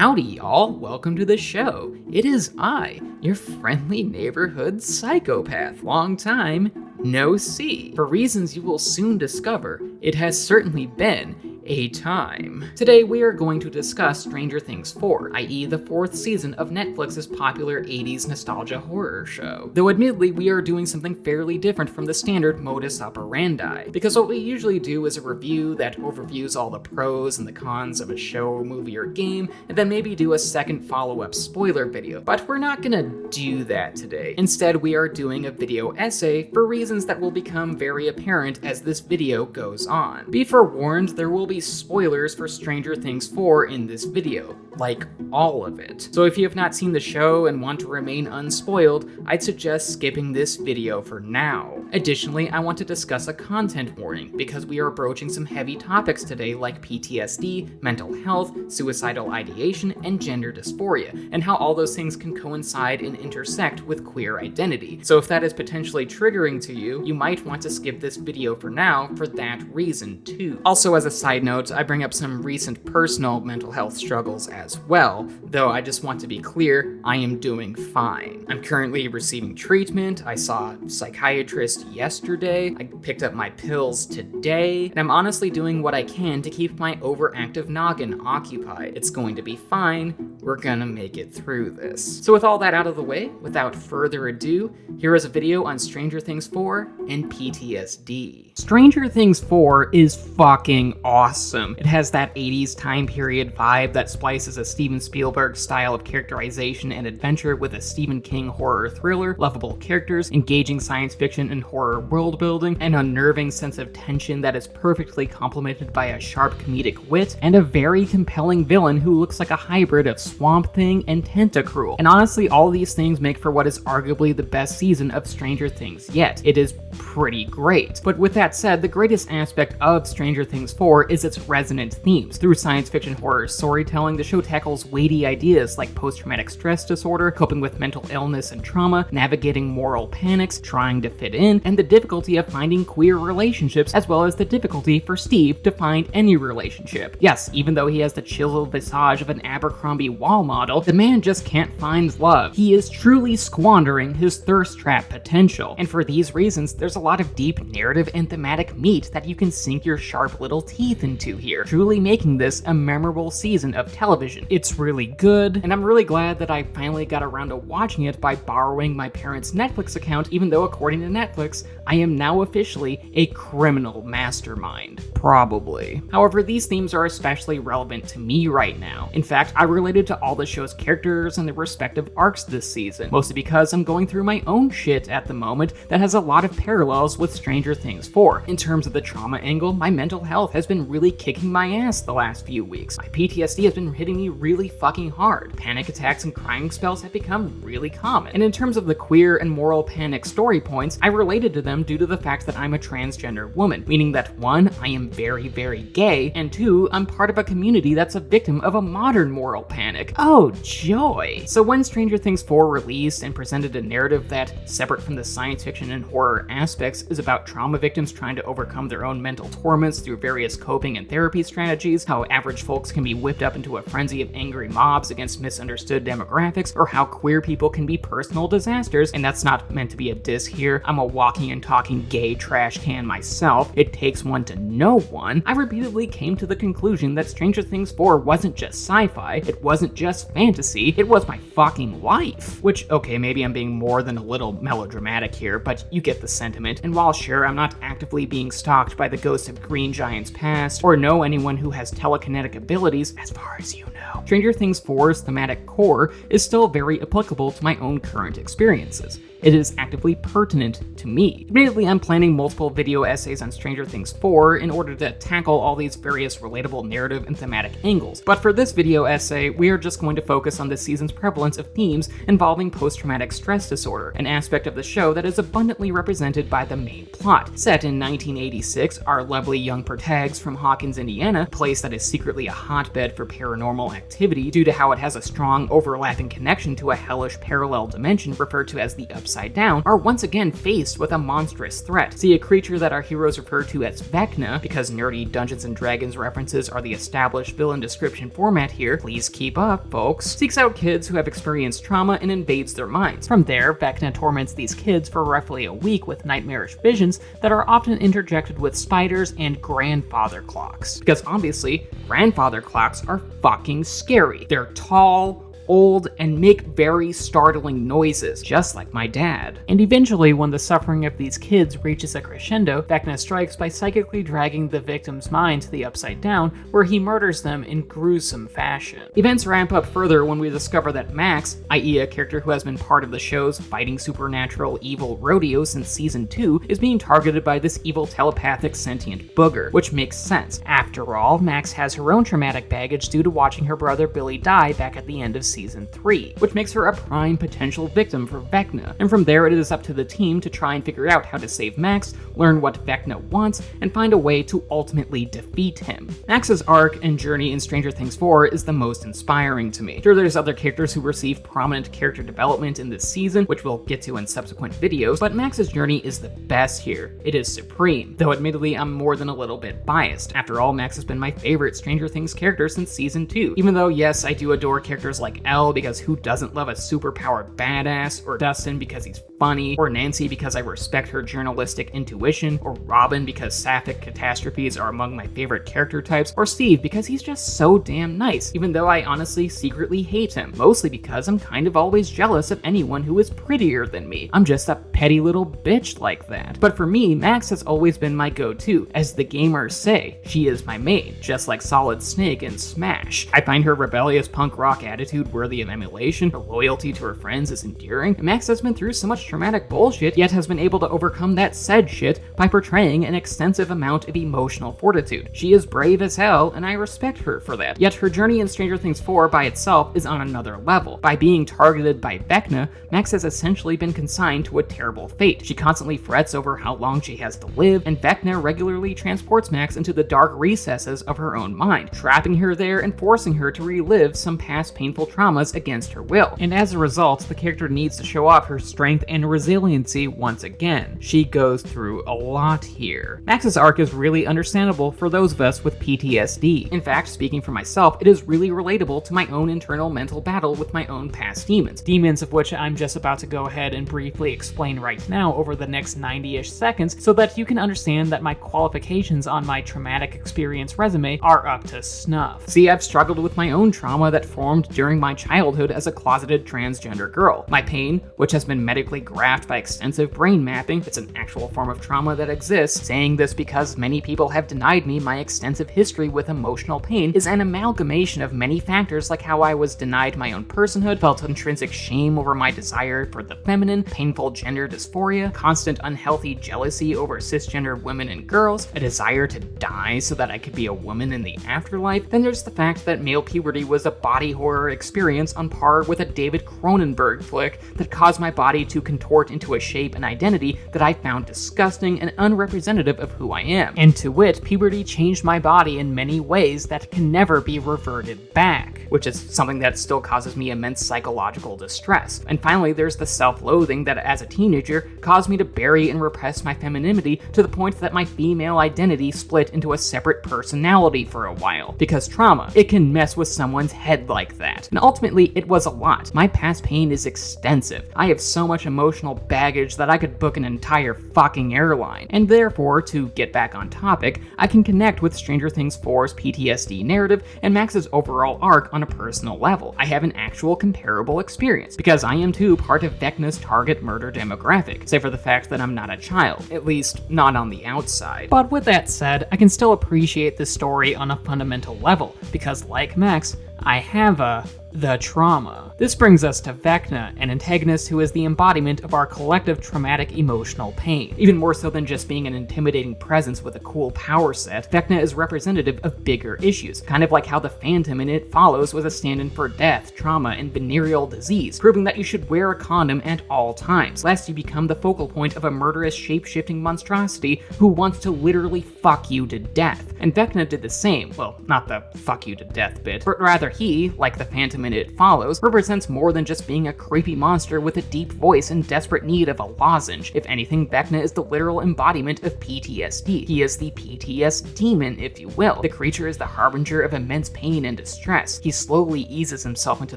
Howdy y'all, welcome to the show. It is I, your friendly neighborhood psychopath. Long time, no see. For reasons you will soon discover, it has certainly been a time. Today we are going to discuss Stranger Things 4, i.e. the 4th season of Netflix's popular 80s nostalgia horror show. Though admittedly we are doing something fairly different from the standard modus operandi, because what we usually do is a review that overviews all the pros and the cons of a show, movie, or game, and then maybe do a second follow-up spoiler video. But we're not gonna do that today. Instead, we are doing a video essay for reasons that will become very apparent as this video goes on. Be forewarned, there will be spoilers for Stranger Things 4 in this video, like all of it. So if you have not seen the show and want to remain unspoiled, I'd suggest skipping this video for now. Additionally, I want to discuss a content warning because we are broaching some heavy topics today like PTSD, mental health, suicidal ideation, and gender dysphoria, and how all those things can coincide and intersect with queer identity. So if that is potentially triggering to you, you might want to skip this video for now for that reason too. Also, as a side note, I bring up some recent personal mental health struggles as well, though I just want to be clear, I am doing fine. I'm currently receiving treatment, I saw a psychiatrist yesterday, I picked up my pills today, and I'm honestly doing what I can to keep my overactive noggin occupied. It's going to be fine, we're gonna make it through this. So with all that out of the way, without further ado, here is a video on Stranger Things 4 and PTSD. Stranger Things 4 is fucking awesome. It has that 80s time period vibe that splices a Steven Spielberg style of characterization and adventure with a Stephen King horror thriller, lovable characters, engaging science fiction and horror world building, an unnerving sense of tension that is perfectly complemented by a sharp comedic wit, and a very compelling villain who looks like a hybrid of Swamp Thing and Tentacruel. And honestly, all these things make for what is arguably the best season of Stranger Things yet. It is pretty great. But with that said, the greatest aspect of Stranger Things 4 is its resonant themes. Through science fiction horror storytelling, the show tackles weighty ideas like post-traumatic stress disorder, coping with mental illness and trauma, navigating moral panics, trying to fit in, and the difficulty of finding queer relationships, as well as the difficulty for Steve to find any relationship. Yes, even though he has the chiseled visage of an Abercrombie wall model, the man just can't find love. He is truly squandering his thirst trap potential. And for these reasons, there's a lot of deep narrative and thematic meat that you can sink your sharp little teeth into here, truly making this a memorable season of television. It's really good, and I'm really glad that I finally got around to watching it by borrowing my parents' Netflix account, even though according to Netflix, I am now officially a criminal mastermind. Probably. However, these themes are especially relevant to me right now. In fact, I related to all the show's characters and their respective arcs this season, mostly because I'm going through my own shit at the moment that has a lot of parallels with Stranger Things 4. In terms of the trauma angle, my mental health has been really kicking my ass the last few weeks. My PTSD has been hitting me really fucking hard. Panic attacks and crying spells have become really common. And in terms of the queer and moral panic story points, I related to them due to the fact that I'm a transgender woman, meaning that 1, I am very, very gay, and 2, I'm part of a community that's a victim of a modern moral panic. Oh, joy! So when Stranger Things 4 released and presented a narrative that, separate from the science fiction and horror aspects, is about trauma victims trying to overcome their own mental torments through various coping and therapy strategies, how average folks can be whipped up into a frenzy of angry mobs against misunderstood demographics, or how queer people can be personal disasters, and that's not meant to be a diss here, I'm a walking and talking gay trash can myself, it takes one to know one, I repeatedly came to the conclusion that Stranger Things 4 wasn't just sci-fi, it wasn't just fantasy, it was my fucking life. Which, okay, maybe I'm being more than a little melodramatic here, but you get the sentiment, and while sure, I'm not actively being stalked by the ghosts of Green Giant's past, or know anyone who has telekinetic abilities, as far as you know, Stranger Things 4's thematic core is still very applicable to my own current experiences. It is actively pertinent to me. Admittedly, I'm planning multiple video essays on Stranger Things 4 in order to tackle all these various relatable narrative and thematic angles, but for this video essay, we are just going to focus on this season's prevalence of themes involving post-traumatic stress disorder, an aspect of the show that is abundantly represented by the main plot. Set in 1986, our lovely young protags from Hawkins, Indiana, a place that is secretly a hotbed for paranormal activity due to how it has a strong overlapping connection to a hellish parallel dimension referred to as the Upside Down are once again faced with a monstrous threat. See, a creature that our heroes refer to as Vecna, because nerdy Dungeons & Dragons references are the established villain description format here, please keep up, folks, seeks out kids who have experienced trauma and invades their minds. From there, Vecna torments these kids for roughly a week with nightmarish visions that are often interjected with spiders and grandfather clocks. Because obviously, grandfather clocks are fucking scary. They're tall, old, and make very startling noises, just like my dad. And eventually, when the suffering of these kids reaches a crescendo, Vecna strikes by psychically dragging the victim's mind to the Upside Down, where he murders them in gruesome fashion. Events ramp up further when we discover that Max, i.e. a character who has been part of the show's fighting supernatural evil rodeo since season 2, is being targeted by this evil telepathic sentient booger, which makes sense. After all, Max has her own traumatic baggage due to watching her brother Billy die back at the end of season 3, which makes her a prime potential victim for Vecna. And from there, it is up to the team to try and figure out how to save Max, learn what Vecna wants, and find a way to ultimately defeat him. Max's arc and journey in Stranger Things 4 is the most inspiring to me. Sure, there's other characters who receive prominent character development in this season, which we'll get to in subsequent videos, but Max's journey is the best here. It is supreme, though admittedly I'm more than a little bit biased. After all, Max has been my favorite Stranger Things character since season 2. Even though, yes, I do adore characters like Elle because who doesn't love a superpowered badass, or Dustin because he's funny, or Nancy because I respect her journalistic intuition, or Robin because sapphic catastrophes are among my favorite character types, or Steve because he's just so damn nice, even though I honestly secretly hate him, mostly because I'm kind of always jealous of anyone who is prettier than me. I'm just a petty little bitch like that. But for me, Max has always been my go-to. As the gamers say, she is my main, just like Solid Snake and Smash. I find her rebellious punk rock attitude worthy of emulation, her loyalty to her friends is endearing, and Max has been through so much traumatic bullshit, yet has been able to overcome that said shit by portraying an extensive amount of emotional fortitude. She is brave as hell, and I respect her for that. Yet her journey in Stranger Things 4 by itself is on another level. By being targeted by Vecna, Max has essentially been consigned to a terrible fate. She constantly frets over how long she has to live, and Vecna regularly transports Max into the dark recesses of her own mind, trapping her there and forcing her to relive some past painful traumas against her will. And as a result, the character needs to show off her strength and resiliency once again. She goes through a lot here. Max's arc is really understandable for those of us with PTSD. In fact, speaking for myself, it is really relatable to my own internal mental battle with my own past demons of which I'm just about to go ahead and briefly explain right now over the next 90-ish seconds so that you can understand that my qualifications on my traumatic experience resume are up to snuff. See, I've struggled with my own trauma that formed during my childhood as a closeted transgender girl. My pain, which has been medically graphed by extensive brain mapping, it's an actual form of trauma that exists. Saying this because many people have denied me my extensive history with emotional pain is an amalgamation of many factors, like how I was denied my own personhood, felt intrinsic shame over my desire for the feminine, painful gender dysphoria, constant unhealthy jealousy over cisgender women and girls, a desire to die so that I could be a woman in the afterlife. Then there's the fact that male puberty was a body horror experience on par with a David Cronenberg flick that caused my body to contort into a shape and identity that I found disgusting and unrepresentative of who I am. And to wit, puberty changed my body in many ways that can never be reverted back, which is something that still causes me immense psychological distress. And finally, there's the self-loathing that as a teenager caused me to bury and repress my femininity to the point that my female identity split into a separate personality for a while. Because trauma, it can mess with someone's head like that. And ultimately, it was a lot. My past pain is extensive. I have so much emotional baggage that I could book an entire fucking airline. And therefore, to get back on topic, I can connect with Stranger Things 4's PTSD narrative and Max's overall arc on a personal level. I have an actual comparable experience, because I am too part of Vecna's target murder demographic, save for the fact that I'm not a child, at least not on the outside. But with that said, I can still appreciate this story on a fundamental level, because like Max, I have the trauma. This brings us to Vecna, an antagonist who is the embodiment of our collective traumatic emotional pain. Even more so than just being an intimidating presence with a cool power set, Vecna is representative of bigger issues, kind of like how the Phantom in It Follows was a stand-in for death, trauma, and venereal disease, proving that you should wear a condom at all times, lest you become the focal point of a murderous shape-shifting monstrosity who wants to literally fuck you to death. And Vecna did the same. Well, not the fuck you to death bit, but rather he, like the Phantom segment it follows represents more than just being a creepy monster with a deep voice in desperate need of a lozenge. If anything, Vecna is the literal embodiment of PTSD. He is the PTS demon, if you will. The creature is the harbinger of immense pain and distress. He slowly eases himself into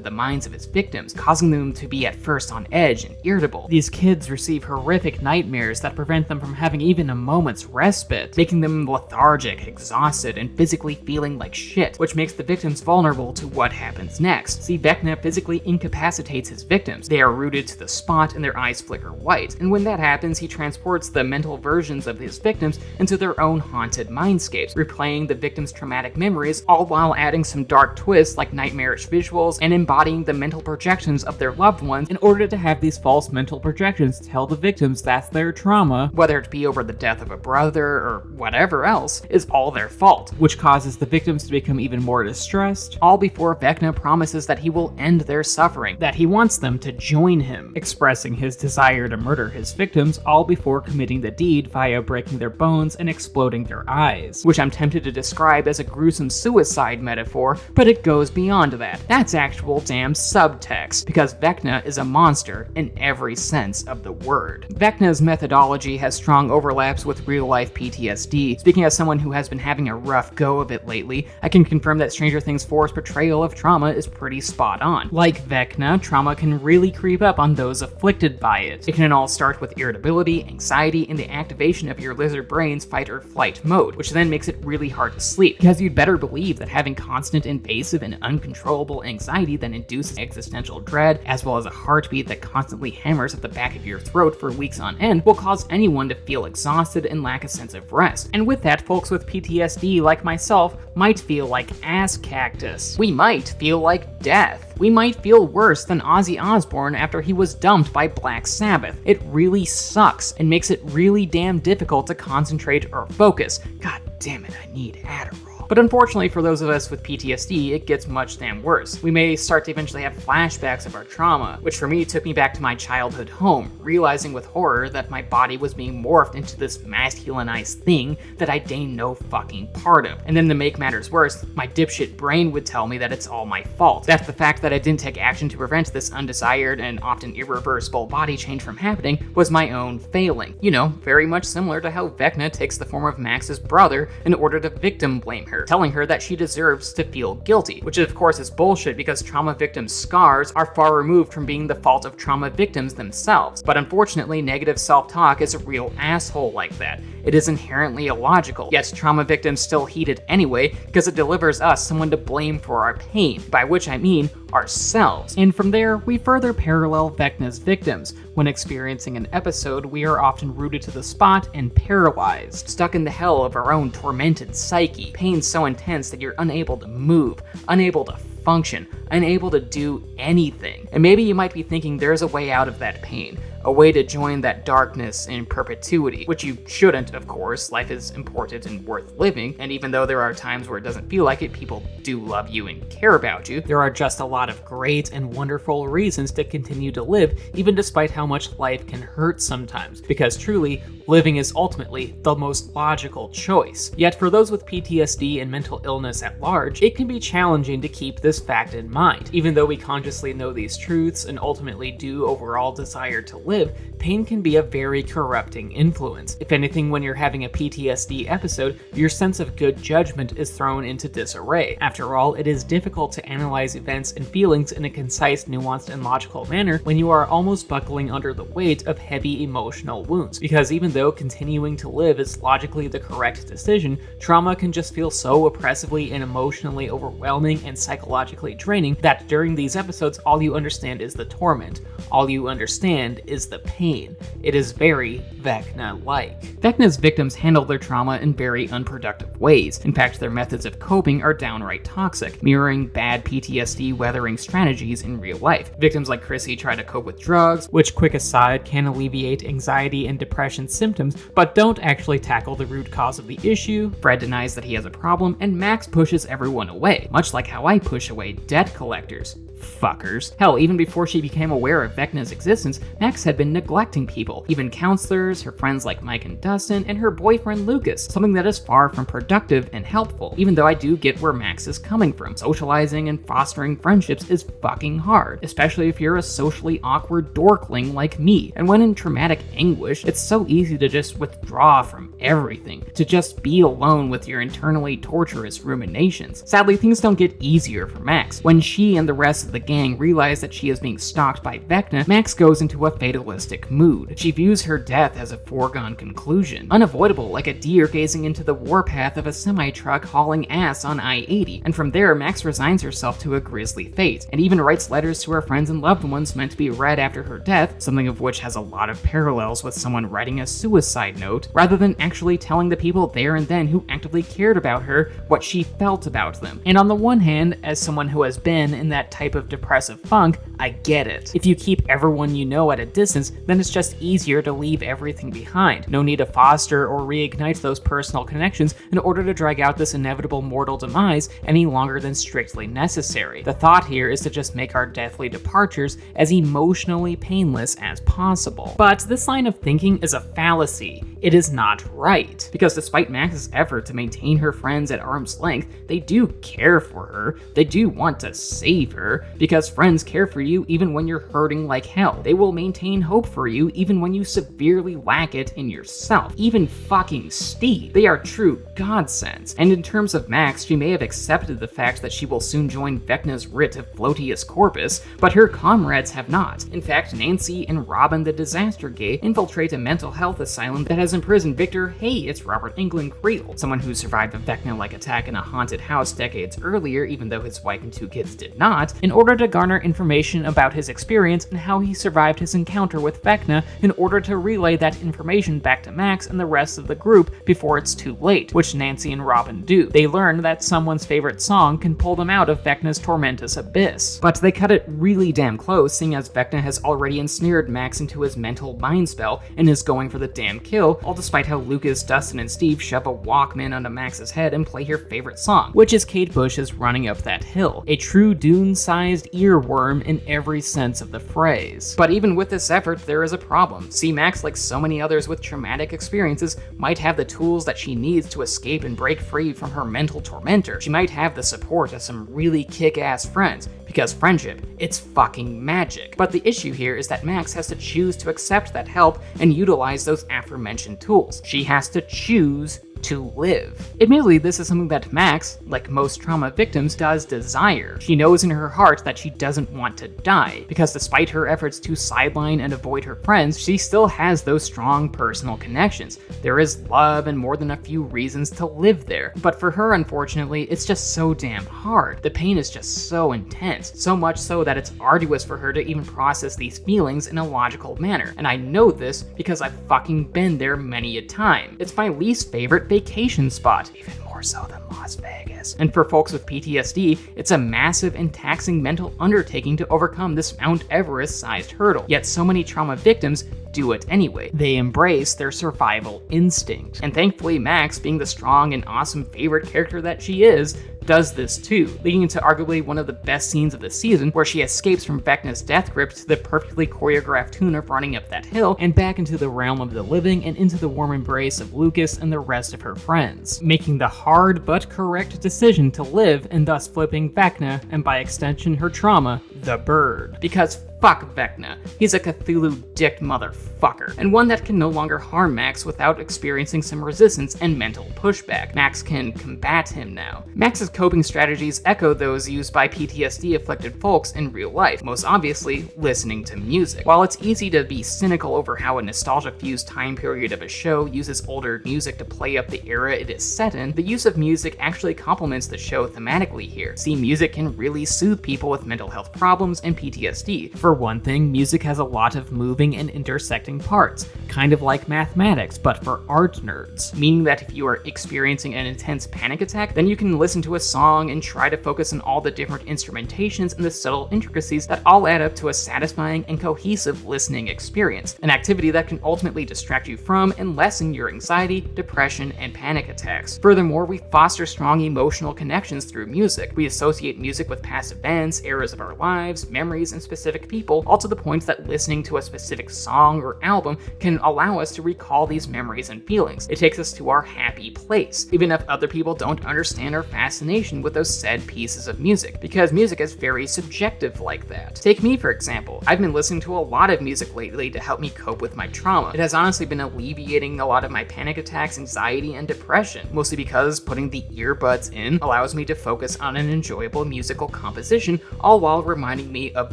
the minds of his victims, causing them to be at first on edge and irritable. These kids receive horrific nightmares that prevent them from having even a moment's respite, making them lethargic, exhausted, and physically feeling like shit, which makes the victims vulnerable to what happens next. See, Vecna physically incapacitates his victims. They are rooted to the spot and their eyes flicker white, and when that happens, he transports the mental versions of his victims into their own haunted mindscapes, replaying the victims' traumatic memories, all while adding some dark twists like nightmarish visuals and embodying the mental projections of their loved ones in order to have these false mental projections tell the victims that's their trauma, whether it be over the death of a brother or whatever else, is all their fault, which causes the victims to become even more distressed, all before Vecna promises that he will end their suffering, that he wants them to join him, expressing his desire to murder his victims, all before committing the deed via breaking their bones and exploding their eyes, which I'm tempted to describe as a gruesome suicide metaphor, but it goes beyond that. That's actual damn subtext, because Vecna is a monster in every sense of the word. Vecna's methodology has strong overlaps with real-life PTSD. Speaking as someone who has been having a rough go of it lately, I can confirm that Stranger Things 4's portrayal of trauma is pretty spot on. Like Vecna, trauma can really creep up on those afflicted by it. It can all start with irritability, anxiety, and the activation of your lizard brain's fight or flight mode, which then makes it really hard to sleep, because you'd better believe that having constant invasive and uncontrollable anxiety that induces existential dread, as well as a heartbeat that constantly hammers at the back of your throat for weeks on end, will cause anyone to feel exhausted and lack a sense of rest. And with that, folks with PTSD like myself might feel like ass cactus. We might feel like death. We might feel worse than Ozzy Osbourne after he was dumped by Black Sabbath. It really sucks and makes it really damn difficult to concentrate or focus. God damn it, I need Adderall. But unfortunately for those of us with PTSD, it gets much damn worse. We may start to eventually have flashbacks of our trauma, which for me took me back to my childhood home, realizing with horror that my body was being morphed into this masculinized thing that I deigned no fucking part of. And then to make matters worse, my dipshit brain would tell me that it's all my fault. That the fact that I didn't take action to prevent this undesired and often irreversible body change from happening was my own failing. You know, very much similar to how Vecna takes the form of Max's brother in order to victim blame her, telling her that she deserves to feel guilty, which of course is bullshit because trauma victims' scars are far removed from being the fault of trauma victims themselves. But unfortunately, negative self-talk is a real asshole like that. It is inherently illogical, yet trauma victims still heed it anyway because it delivers us someone to blame for our pain, by which I mean ourselves. And from there, we further parallel Vecna's victims. When experiencing an episode, we are often rooted to the spot and paralyzed, stuck in the hell of our own tormented psyche. Pain so intense that you're unable to move, unable to function, unable to do anything. And maybe you might be thinking there's a way out of that pain, a way to join that darkness in perpetuity, which you shouldn't, of course. Life is important and worth living, and even though there are times where it doesn't feel like it, people do love you and care about you. There are just a lot of great and wonderful reasons to continue to live, even despite how much life can hurt sometimes, because truly, living is ultimately the most logical choice. Yet for those with PTSD and mental illness at large, it can be challenging to keep this fact in mind. Even though we consciously know these truths and ultimately do overall desire to live, pain can be a very corrupting influence. If anything, when you're having a PTSD episode, your sense of good judgment is thrown into disarray. After all, it is difficult to analyze events and feelings in a concise, nuanced, and logical manner when you are almost buckling under the weight of heavy emotional wounds. Because even though continuing to live is logically the correct decision, trauma can just feel so oppressively and emotionally overwhelming and psychologically draining that during these episodes, all you understand is the torment. All you understand is the pain. It is very Vecna-like. Vecna's victims handle their trauma in very unproductive ways. In fact, their methods of coping are downright toxic, mirroring bad PTSD weathering strategies in real life. Victims like Chrissy try to cope with drugs, which, quick aside, can alleviate anxiety and depression symptoms, but don't actually tackle the root cause of the issue. Fred denies that he has a problem, and Max pushes everyone away, much like how I push away debt collectors. Fuckers. Hell, even before she became aware of Vecna's existence, Max had had been neglecting people, even counselors, her friends like Mike and Dustin, and her boyfriend Lucas, something that is far from productive and helpful, even though I do get where Max is coming from. Socializing and fostering friendships is fucking hard, especially if you're a socially awkward dorkling like me, and when in traumatic anguish, it's so easy to just withdraw from everything, to just be alone with your internally torturous ruminations. Sadly, things don't get easier for Max. When she and the rest of the gang realize that she is being stalked by Vecna, Max goes into a fatalistic mood. She views her death as a foregone conclusion, unavoidable like a deer gazing into the warpath of a semi-truck hauling ass on I-80, and from there, Max resigns herself to a grisly fate, and even writes letters to her friends and loved ones meant to be read after her death, something of which has a lot of parallels with someone writing a suicide note, rather than actually telling the people there and then who actively cared about her what she felt about them. And on the one hand, as someone who has been in that type of depressive funk, I get it. If you keep everyone you know at a distance, then it's just easier to leave everything behind. No need to foster or reignite those personal connections in order to drag out this inevitable mortal demise any longer than strictly necessary. The thought here is to just make our deathly departures as emotionally painless as possible. But this line of thinking is a fallacy. It is not right, because despite Max's effort to maintain her friends at arm's length, they do care for her, they do want to save her, because friends care for you even when you're hurting like hell. They will maintain hope for you even when you severely lack it in yourself. Even fucking Steve. They are true godsends. And in terms of Max, she may have accepted the fact that she will soon join Vecna's writ of Flotius Corpus, but her comrades have not. In fact, Nancy and Robin the Disaster Gay infiltrate a mental health asylum that has imprisoned Victor, hey, it's Robert England Creel, someone who survived a Vecna-like attack in a haunted house decades earlier, even though his wife and 2 kids did not, in order to garner information about his experience and how he survived his encounter with Vecna, in order to relay that information back to Max and the rest of the group before it's too late, which Nancy and Robin do. They learn that someone's favorite song can pull them out of Vecna's tormentous abyss. But they cut it really damn close, seeing as Vecna has already ensnared Max into his mental mind spell and is going for the damn kill, all despite how Lucas, Dustin, and Steve shove a Walkman onto Max's head and play her favorite song, which is Kate Bush's Running Up That Hill, a true Dune-sized earworm in every sense of the phrase. But even with this effort, there is a problem. See, Max, like so many others with traumatic experiences, might have the tools that she needs to escape and break free from her mental tormentor. She might have the support of some really kick-ass friends, because friendship, it's fucking magic. But the issue here is that Max has to choose to accept that help and utilize those aforementioned tools. She has to choose to live. Admittedly, this is something that Max, like most trauma victims, does desire. She knows in her heart that she doesn't want to die, because despite her efforts to sideline and avoid her friends, she still has those strong personal connections. There is love and more than a few reasons to live there. But for her, unfortunately, it's just so damn hard. The pain is just so intense, so much so that it's arduous for her to even process these feelings in a logical manner. And I know this because I've fucking been there many a time. It's my least favorite vacation spot, even more so than Las Vegas. And for folks with PTSD, it's a massive and taxing mental undertaking to overcome this Mount Everest-sized hurdle. Yet so many trauma victims do it anyway. They embrace their survival instinct. And thankfully, Max, being the strong and awesome favorite character that she is, does this too, leading into arguably one of the best scenes of the season, where she escapes from Vecna's death grip to the perfectly choreographed tune of Running Up That Hill, and back into the realm of the living and into the warm embrace of Lucas and the rest of her friends, making the hard but correct decision to live, and thus flipping Vecna, and by extension her trauma, the bird. Because fuck Vecna. He's a Cthulhu-dicked motherfucker, and one that can no longer harm Max without experiencing some resistance and mental pushback. Max can combat him now. Max's coping strategies echo those used by PTSD-afflicted folks in real life, most obviously listening to music. While it's easy to be cynical over how a nostalgia-fused time period of a show uses older music to play up the era it is set in, the use of music actually complements the show thematically here. See, music can really soothe people with mental health problems and PTSD. For one thing, music has a lot of moving and intersecting parts, kind of like mathematics, but for art nerds, meaning that if you are experiencing an intense panic attack, then you can listen to a song and try to focus on all the different instrumentations and the subtle intricacies that all add up to a satisfying and cohesive listening experience, an activity that can ultimately distract you from and lessen your anxiety, depression, and panic attacks. Furthermore, we foster strong emotional connections through music. We associate music with past events, eras of our lives, lives, memories, and specific people, all to the point that listening to a specific song or album can allow us to recall these memories and feelings. It takes us to our happy place, even if other people don't understand our fascination with those said pieces of music, because music is very subjective like that. Take me, for example. I've been listening to a lot of music lately to help me cope with my trauma. It has honestly been alleviating a lot of my panic attacks, anxiety, and depression, mostly because putting the earbuds in allows me to focus on an enjoyable musical composition, all while reminding me of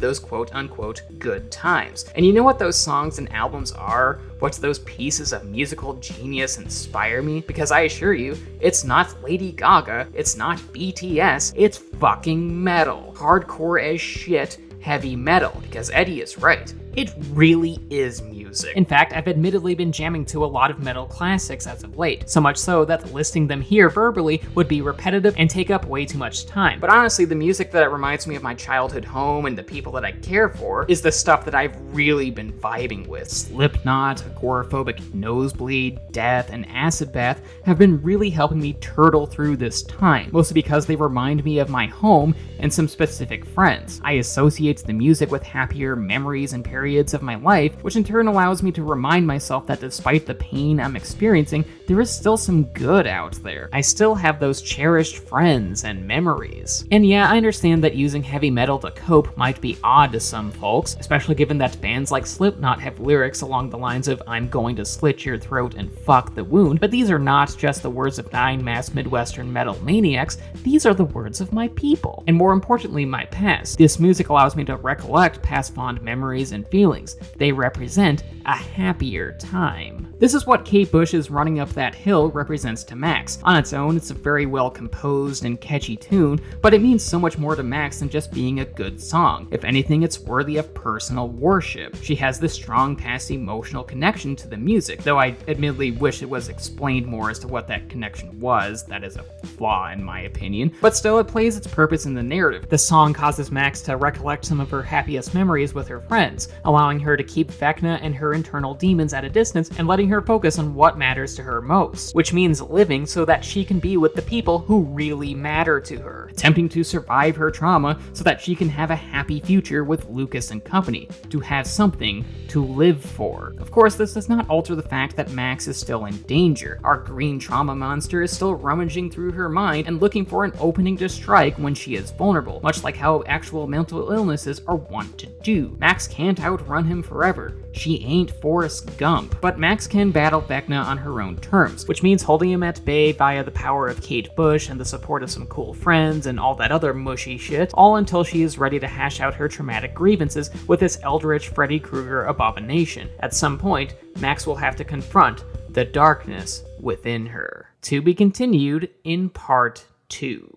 those quote-unquote good times. And you know what those songs and albums are? What those pieces of musical genius inspire me? Because I assure you, it's not Lady Gaga, it's not BTS, it's fucking metal. Hardcore as shit, heavy metal. Because Eddie is right. It really is music. In fact, I've admittedly been jamming to a lot of metal classics as of late, so much so that listing them here verbally would be repetitive and take up way too much time. But honestly, the music that reminds me of my childhood home and the people that I care for is the stuff that I've really been vibing with. Slipknot, Agoraphobic Nosebleed, Death, and Acid Bath have been really helping me turtle through this time, mostly because they remind me of my home and some specific friends. I associate the music with happier memories and periods of my life, which in turn allows me to remind myself that despite the pain I'm experiencing, there is still some good out there. I still have those cherished friends and memories. And yeah, I understand that using heavy metal to cope might be odd to some folks, especially given that bands like Slipknot have lyrics along the lines of "I'm going to slit your throat and fuck the wound," but these are not just the words of 9 mass Midwestern metal maniacs, these are the words of my people. And more importantly, my past. This music allows me to recollect past fond memories and feelings. They represent a happier time. This is what Kate Bush's Running Up That Hill represents to Max. On its own, it's a very well composed and catchy tune, but it means so much more to Max than just being a good song. If anything, it's worthy of personal worship. She has this strong past emotional connection to the music, though I admittedly wish it was explained more as to what that connection was. That is a flaw in my opinion, but still it plays its purpose in the narrative. The song causes Max to recollect some of her happiest memories with her friends, allowing her to keep Vecna and her internal demons at a distance and letting her focus on what matters to her most, which means living so that she can be with the people who really matter to her, attempting to survive her trauma so that she can have a happy future with Lucas and company, to have something to live for. Of course, this does not alter the fact that Max is still in danger. Our green trauma monster is still rummaging through her mind and looking for an opening to strike when she is vulnerable, much like how actual mental illnesses are wont to do. Max can't outrun him forever. She ain't Forrest Gump. But Max can battle Vecna on her own terms, which means holding him at bay via the power of Kate Bush and the support of some cool friends and all that other mushy shit, all until she is ready to hash out her traumatic grievances with this eldritch Freddy Krueger abomination. At some point, Max will have to confront the darkness within her. To be continued in part 2.